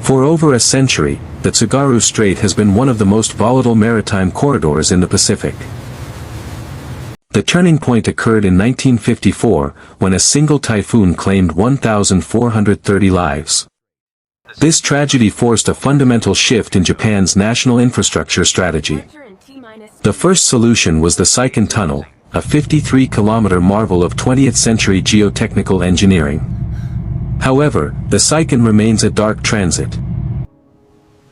For over a century, the Tsugaru Strait has been one of the most volatile maritime corridors in the Pacific. The turning point occurred in 1954, when a single typhoon claimed 1,430 lives. This tragedy forced a fundamental shift in Japan's national infrastructure strategy. The first solution was the Seikan Tunnel, a 53-kilometer marvel of 20th-century geotechnical engineering. However, the Seikan remains a dark transit.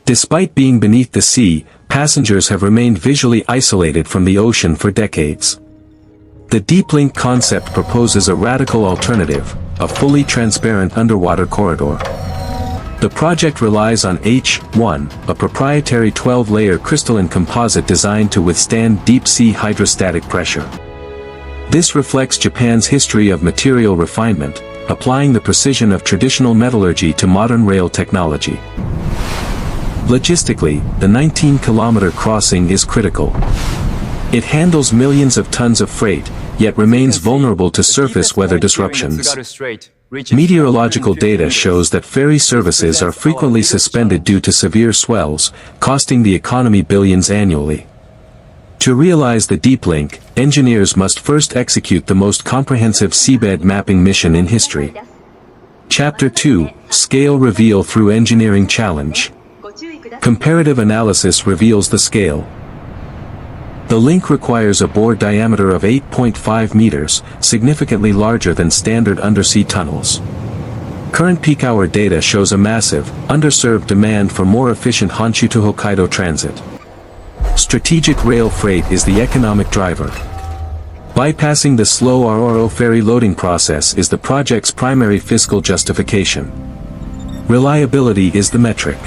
Despite being beneath the sea, passengers have remained visually isolated from the ocean for decades. The Deep Link concept proposes a radical alternative, a fully transparent underwater corridor. The project relies on H1, a proprietary 12-layer crystalline composite designed to withstand deep-sea hydrostatic pressure. This reflects Japan's history of material refinement, applying the precision of traditional metallurgy to modern rail technology. Logistically, the 19-kilometer crossing is critical. It handles millions of tons of freight, yet remains vulnerable to surface weather disruptions. Meteorological data shows that ferry services are frequently suspended due to severe swells, costing the economy billions annually. To realize the Deep Link, engineers must first execute the most comprehensive seabed mapping mission in history. Chapter 2, Scale Reveal Through Engineering Challenge. Comparative analysis reveals the scale. The link requires a bore diameter of 8.5 meters, significantly larger than standard undersea tunnels. Current peak hour data shows a massive, underserved demand for more efficient Honshu to Hokkaido transit. Strategic rail freight is the economic driver. Bypassing the slow RRO ferry loading process is the project's primary fiscal justification. Reliability is the metric.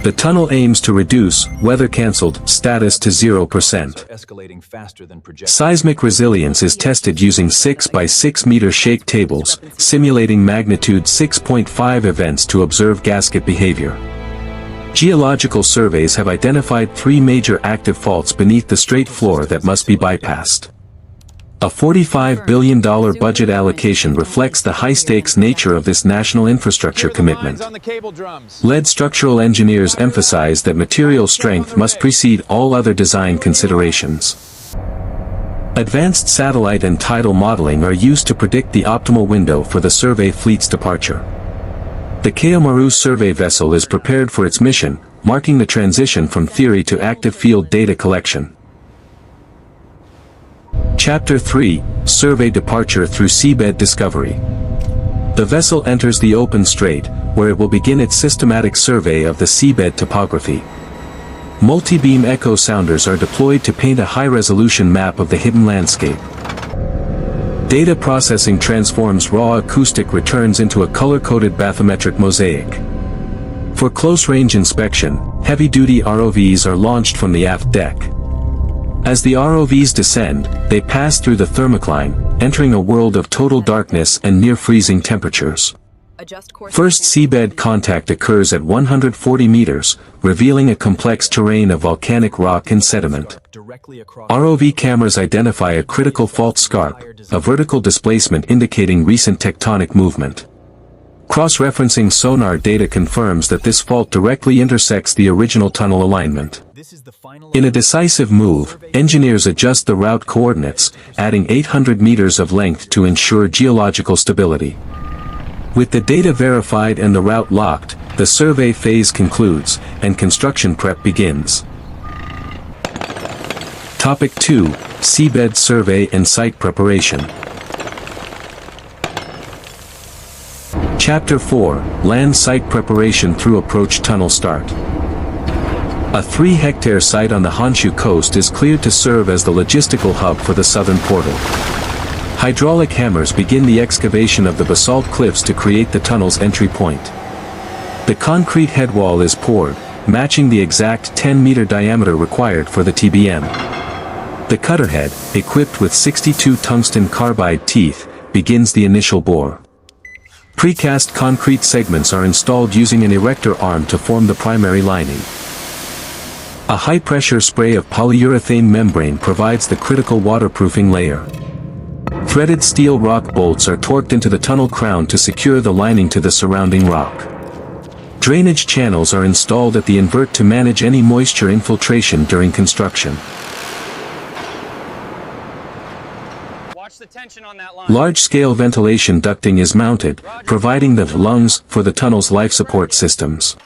The tunnel aims to reduce weather-cancelled status to 0%. Seismic resilience is tested using 6 by 6 meter shake tables, simulating magnitude 6.5 events to observe gasket behavior. Geological surveys have identified 3 major active faults beneath the strait floor that must be bypassed. A $45 billion budget allocation reflects the high-stakes nature of this national infrastructure commitment. Lead structural engineers emphasize that material strength must precede all other design considerations. Advanced satellite and tidal modeling are used to predict the optimal window for the survey fleet's departure. The Keiomaru survey vessel is prepared for its mission, marking the transition from theory to active field data collection. Chapter 3, Survey Departure Through Seabed Discovery. The vessel enters the open strait, where it will begin its systematic survey of the seabed topography. Multi-beam echo sounders are deployed to paint a high-resolution map of the hidden landscape. Data processing transforms raw acoustic returns into a color-coded bathymetric mosaic. For close-range inspection, heavy-duty ROVs are launched from the aft deck. As the ROVs descend, they pass through the thermocline, entering a world of total darkness and near-freezing temperatures. First seabed contact occurs at 140 meters, revealing a complex terrain of volcanic rock and sediment. ROV cameras identify a critical fault scarp, a vertical displacement indicating recent tectonic movement. Cross-referencing sonar data confirms that this fault directly intersects the original tunnel alignment. In a decisive move, engineers adjust the route coordinates, adding 800 meters of length to ensure geological stability. With the data verified and the route locked, the survey phase concludes, and construction prep begins. Topic 2, Seabed Survey and Site Preparation. Chapter 4, Land Site Preparation Through Approach Tunnel Start. A 3-hectare site on the Honshu coast is cleared to serve as the logistical hub for the southern portal. Hydraulic hammers begin the excavation of the basalt cliffs to create the tunnel's entry point. The concrete headwall is poured, matching the exact 10-meter diameter required for the TBM. The cutterhead, equipped with 62 tungsten carbide teeth, begins the initial bore. Precast concrete segments are installed using an erector arm to form the primary lining. A high-pressure spray of polyurethane membrane provides the critical waterproofing layer. Threaded steel rock bolts are torqued into the tunnel crown to secure the lining to the surrounding rock. Drainage channels are installed at the invert to manage any moisture infiltration during construction. Watch the tension on that line. Large-scale ventilation ducting is mounted, providing the lungs for the tunnel's life support systems.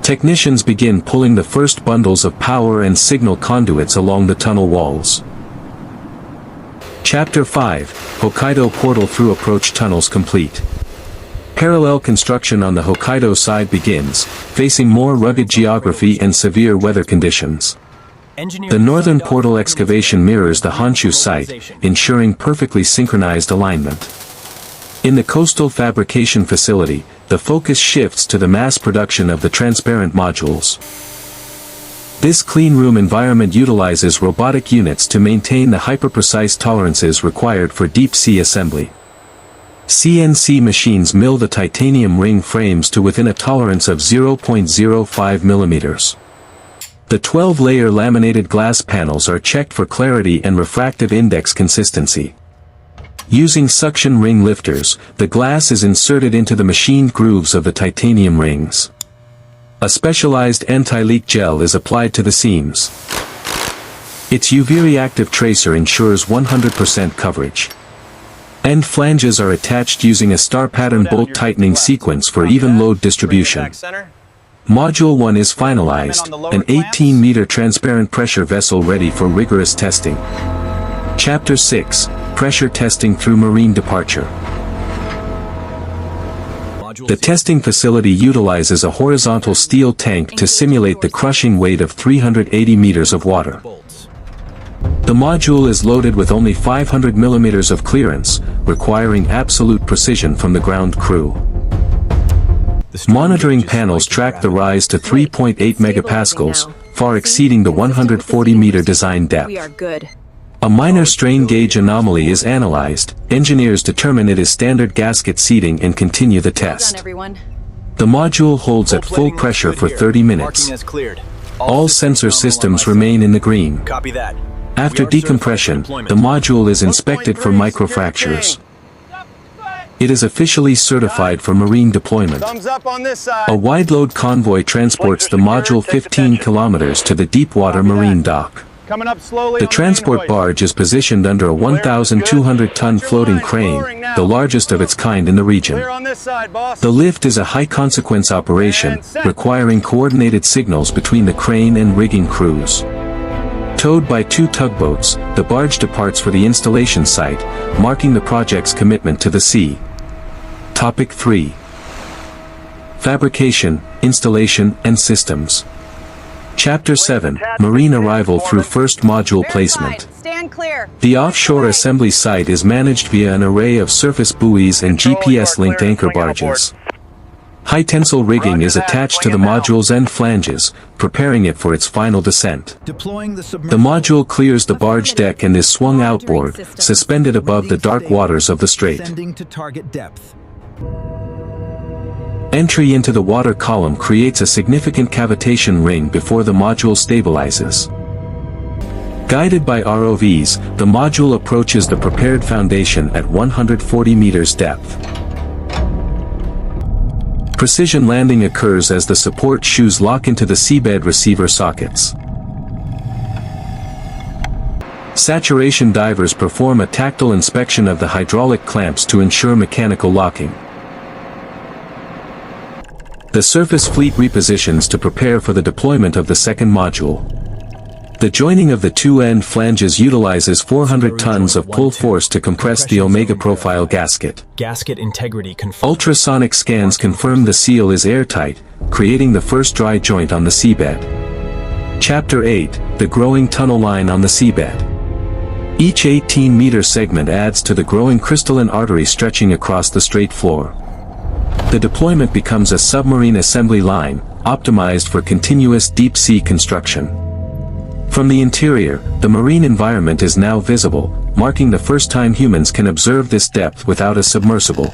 Technicians begin pulling the first bundles of power and signal conduits along the tunnel walls. Chapter 5, Hokkaido Portal Through Approach Tunnels complete. Parallel construction on the Hokkaido side begins, facing more rugged geography and severe weather conditions. The northern portal excavation mirrors the Honshu site, ensuring perfectly synchronized alignment. In the coastal fabrication facility, the focus shifts to the mass production of the transparent modules. This cleanroom environment utilizes robotic units to maintain the hyper-precise tolerances required for deep-sea assembly. CNC machines mill the titanium ring frames to within a tolerance of 0.05 millimeters. The 12-layer laminated glass panels are checked for clarity and refractive index consistency. Using suction ring lifters, the glass is inserted into the machined grooves of the titanium rings. A specialized anti-leak gel is applied to the seams. Its UV-reactive tracer ensures 100% coverage. End flanges are attached using a star pattern bolt tightening sequence for even load distribution. Module 1 is finalized, an 18-meter transparent pressure vessel ready for rigorous testing. Chapter 6, Pressure Testing Through Marine Departure. The testing facility utilizes a horizontal steel tank to simulate the crushing weight of 380 meters of water. The module is loaded with only 500 millimeters of clearance, requiring absolute precision from the ground crew. Monitoring panels track the rise to 3.8 megapascals, far exceeding the 140-meter design depth. A minor strain gauge anomaly is analyzed. Engineers determine it is standard gasket seating and continue the test. The module holds at full pressure for 30 minutes. All sensor systems remain in the green. After decompression, the module is inspected for microfractures. It is officially certified for marine deployment. A wide-load convoy transports the module 15 kilometers to the deepwater marine dock. The transport barge is positioned under a 1,200-ton floating crane, the largest of its kind in the region. The lift is a high-consequence operation, requiring coordinated signals between the crane and rigging crews. Towed by 2 tugboats, the barge departs for the installation site, marking the project's commitment to the sea. Topic 3. Fabrication, Installation, and Systems. Chapter 7, Marine Arrival Through First Module Placement. The offshore assembly site is managed via an array of surface buoys and GPS-linked anchor barges. High-tensile rigging is attached to the module's end flanges, preparing it for its final descent. The module clears the barge deck and is swung outboard, suspended above the dark waters of the strait. Entry into the water column creates a significant cavitation ring before the module stabilizes. Guided by ROVs, the module approaches the prepared foundation at 140 meters depth. Precision landing occurs as the support shoes lock into the seabed receiver sockets. Saturation divers perform a tactile inspection of the hydraulic clamps to ensure mechanical locking. The surface fleet repositions to prepare for the deployment of the second module. The joining of the 2 end flanges utilizes 400 tons of pull force to compress the Omega profile gasket. Gasket integrity confirmed. Ultrasonic scans confirm the seal is airtight, creating the first dry joint on the seabed. Chapter 8, The Growing Tunnel Line on the Seabed. Each 18-meter segment adds to the growing crystalline artery stretching across the strait floor. The deployment becomes a submarine assembly line, optimized for continuous deep-sea construction. From the interior, the marine environment is now visible, marking the first time humans can observe this depth without a submersible.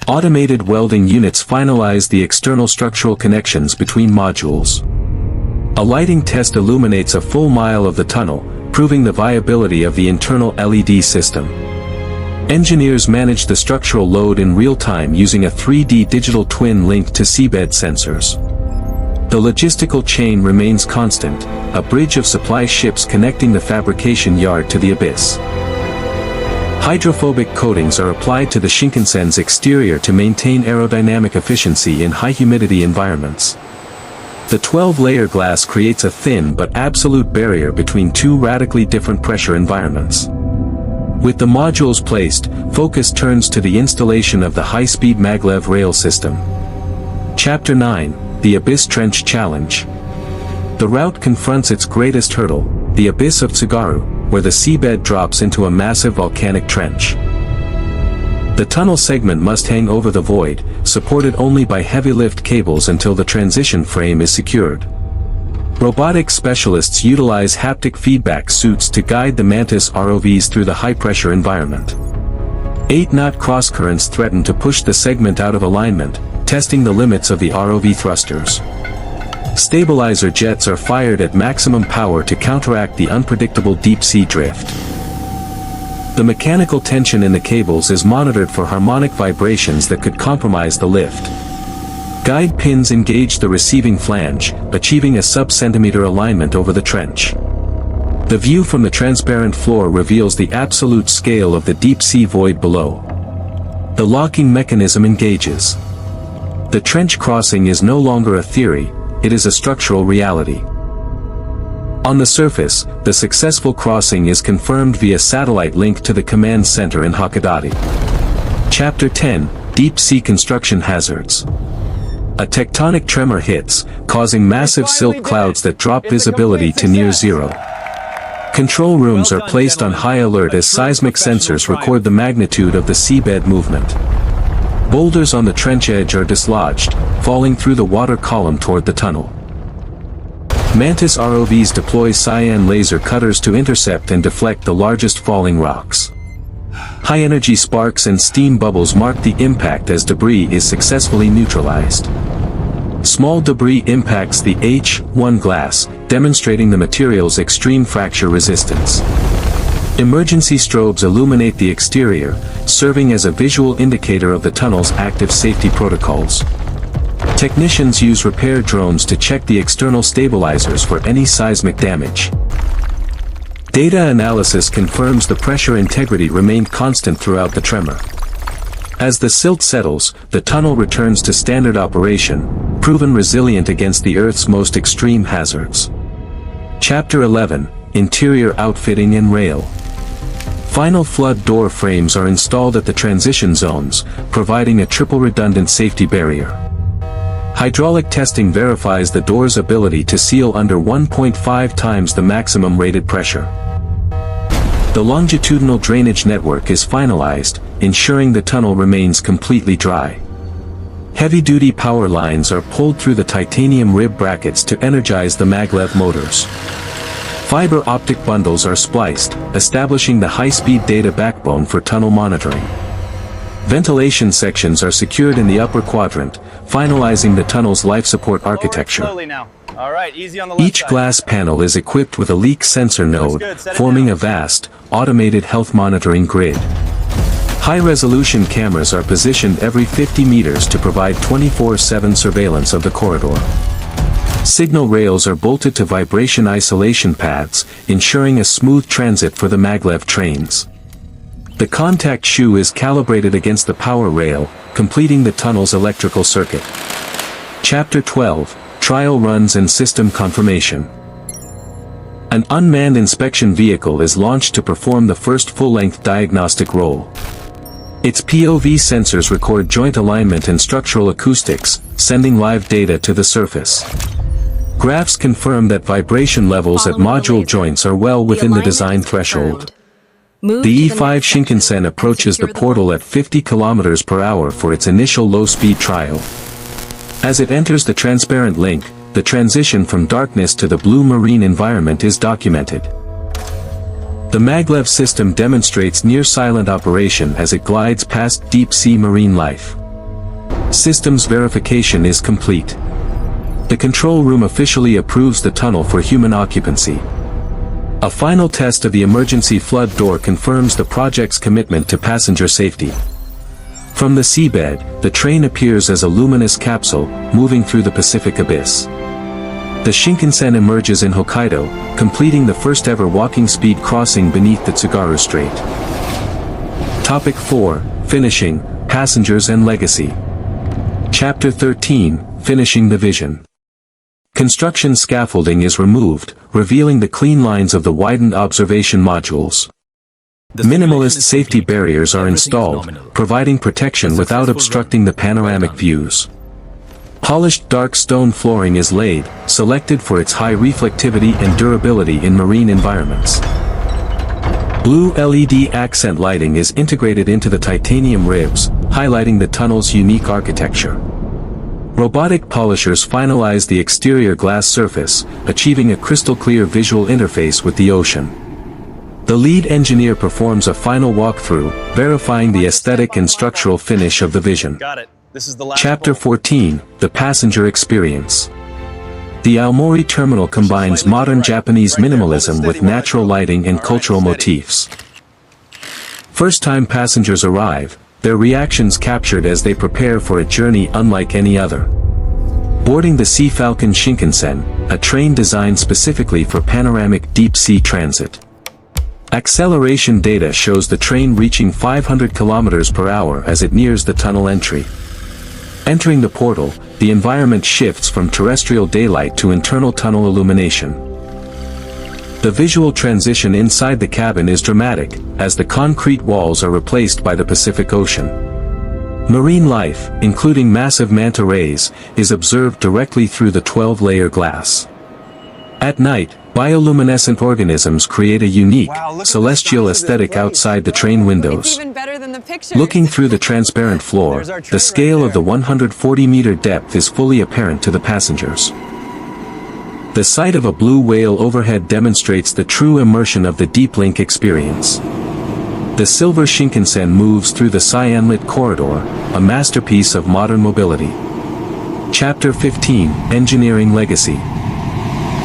Automated welding units finalize the external structural connections between modules. A lighting test illuminates a full mile of the tunnel, proving the viability of the internal LED system. Engineers manage the structural load in real time using a 3D digital twin linked to seabed sensors. The logistical chain remains constant, a bridge of supply ships connecting the fabrication yard to the abyss. Hydrophobic coatings are applied to the Shinkansen's exterior to maintain aerodynamic efficiency in high-humidity environments. The 12-layer glass creates a thin but absolute barrier between two radically different pressure environments. With the modules placed, focus turns to the installation of the high-speed maglev rail system. Chapter 9, The Abyss Trench Challenge. The route confronts its greatest hurdle, the Abyss of Tsugaru, where the seabed drops into a massive volcanic trench. The tunnel segment must hang over the void, supported only by heavy lift cables until the transition frame is secured. Robotic specialists utilize haptic feedback suits to guide the Mantis ROVs through the high-pressure environment. 8-knot crosscurrents threaten to push the segment out of alignment, testing the limits of the ROV thrusters. Stabilizer jets are fired at maximum power to counteract the unpredictable deep-sea drift. The mechanical tension in the cables is monitored for harmonic vibrations that could compromise the lift. Guide pins engage the receiving flange, achieving a sub-centimeter alignment over the trench. The view from the transparent floor reveals the absolute scale of the deep-sea void below. The locking mechanism engages. The trench crossing is no longer a theory, it is a structural reality. On the surface, the successful crossing is confirmed via satellite link to the command center in Hokkaido. Chapter 10, Deep-Sea Construction Hazards. A tectonic tremor hits, causing massive silt clouds that drop visibility to near zero. Control rooms are placed on high alert as seismic sensors record the magnitude of the seabed movement. Boulders on the trench edge are dislodged, falling through the water column toward the tunnel. Mantis ROVs deploy cyan laser cutters to intercept and deflect the largest falling rocks. High-energy sparks and steam bubbles mark the impact as debris is successfully neutralized. Small debris impacts the H1 glass, demonstrating the material's extreme fracture resistance. Emergency strobes illuminate the exterior, serving as a visual indicator of the tunnel's active safety protocols. Technicians use repair drones to check the external stabilizers for any seismic damage. Data analysis confirms the pressure integrity remained constant throughout the tremor. As the silt settles, the tunnel returns to standard operation, proven resilient against the Earth's most extreme hazards. Chapter 11, Interior Outfitting and Rail. Final flood door frames are installed at the transition zones, providing a triple redundant safety barrier. Hydraulic testing verifies the door's ability to seal under 1.5 times the maximum rated pressure. The longitudinal drainage network is finalized, ensuring the tunnel remains completely dry. Heavy-duty power lines are pulled through the titanium rib brackets to energize the maglev motors. Fiber optic bundles are spliced, establishing the high-speed data backbone for tunnel monitoring. Ventilation sections are secured in the upper quadrant, finalizing the tunnel's life support architecture. Slowly now. All right, easy on the left Each side. glass panel is equipped with a leak sensor node, good. Set it forming down. a vast, automated health monitoring grid. High-resolution cameras are positioned every 50 meters to provide 24/7 surveillance of the corridor. Signal rails are bolted to vibration isolation pads, ensuring a smooth transit for the maglev trains. The contact shoe is calibrated against the power rail, completing the tunnel's electrical circuit. Chapter 12, Trial Runs and System Confirmation. An unmanned inspection vehicle is launched to perform the first full-length diagnostic roll. Its POV sensors record joint alignment and structural acoustics, sending live data to the surface. Graphs confirm that vibration levels at module joints are well within the design threshold. The E5 Shinkansen approaches the portal at 50 km per hour for its initial low-speed trial. As it enters the transparent link, the transition from darkness to the blue marine environment is documented. The maglev system demonstrates near-silent operation as it glides past deep-sea marine life. Systems verification is complete. The control room officially approves the tunnel for human occupancy. A final test of the emergency flood door confirms the project's commitment to passenger safety. From the seabed, the train appears as a luminous capsule, moving through the Pacific abyss. The Shinkansen emerges in Hokkaido, completing the first-ever walking speed crossing beneath the Tsugaru Strait. Topic 4, Finishing, Passengers and Legacy. Chapter 13, Finishing the Vision. Construction scaffolding is removed, revealing the clean lines of the widened observation modules. Minimalist safety barriers are installed, providing protection without obstructing the panoramic views. Polished dark stone flooring is laid, selected for its high reflectivity and durability in marine environments. Blue LED accent lighting is integrated into the titanium ribs, highlighting the tunnel's unique architecture. Robotic polishers finalize the exterior glass surface, achieving a crystal-clear visual interface with the ocean. The lead engineer performs a final walkthrough, verifying the aesthetic and structural finish of the vision. Got it. This is the last Chapter hole. 14, The Passenger Experience. The Aomori terminal combines modern Japanese minimalism with natural lighting and cultural motifs. First-time passengers arrive, their reactions captured as they prepare for a journey unlike any other. Boarding the Sea Falcon Shinkansen, a train designed specifically for panoramic deep-sea transit. Acceleration data shows the train reaching 500 km per hour as it nears the tunnel entry. Entering the portal, the environment shifts from terrestrial daylight to internal tunnel illumination. The visual transition inside the cabin is dramatic, as the concrete walls are replaced by the Pacific Ocean. Marine life, including massive manta rays, is observed directly through the 12-layer glass. At night, bioluminescent organisms create a unique, celestial aesthetic outside the train windows. Looking through the transparent floor, the scale of the 140-meter depth is fully apparent to the passengers. The sight of a blue whale overhead demonstrates the true immersion of the Deep Link experience. The Silver Shinkansen moves through the cyan-lit corridor, a masterpiece of modern mobility. Chapter 15, Engineering Legacy.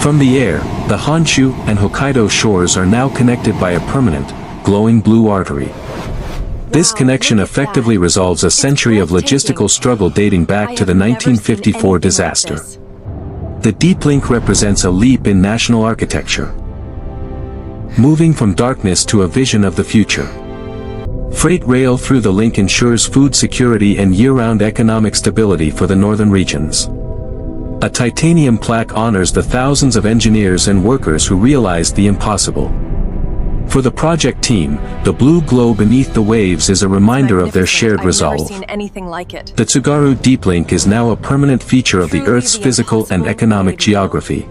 From the air, the Honshu and Hokkaido shores are now connected by a permanent, glowing blue artery. This connection effectively resolves a century of logistical struggle dating back to the 1954 disaster. The Deep Link represents a leap in national architecture, moving from darkness to a vision of the future. Freight rail through the link ensures food security and year-round economic stability for the northern regions. A titanium plaque honors the thousands of engineers and workers who realized the impossible. For the project team, the blue glow beneath the waves is a reminder of their shared resolve. I've never seen anything like it. The Tsugaru Deep Link is now a permanent feature of the Earth's physical and economic geography.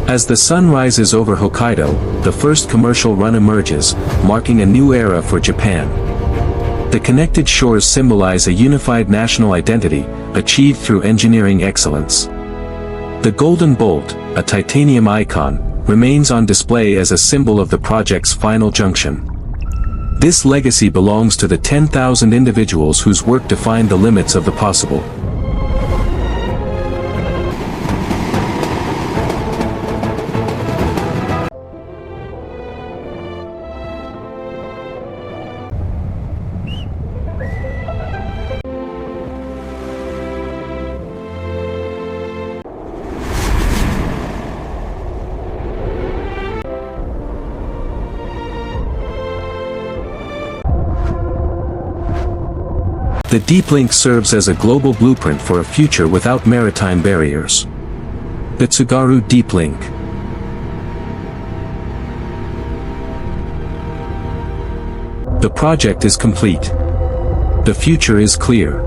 As the sun rises over Hokkaido, the first commercial run emerges, marking a new era for Japan. The connected shores symbolize a unified national identity, achieved through engineering excellence. The Golden Bolt, a titanium icon, remains on display as a symbol of the project's final junction. This legacy belongs to the 10,000 individuals whose work defined the limits of the possible. The Deep Link serves as a global blueprint for a future without maritime barriers. The Tsugaru Deep Link. The project is complete. The future is clear.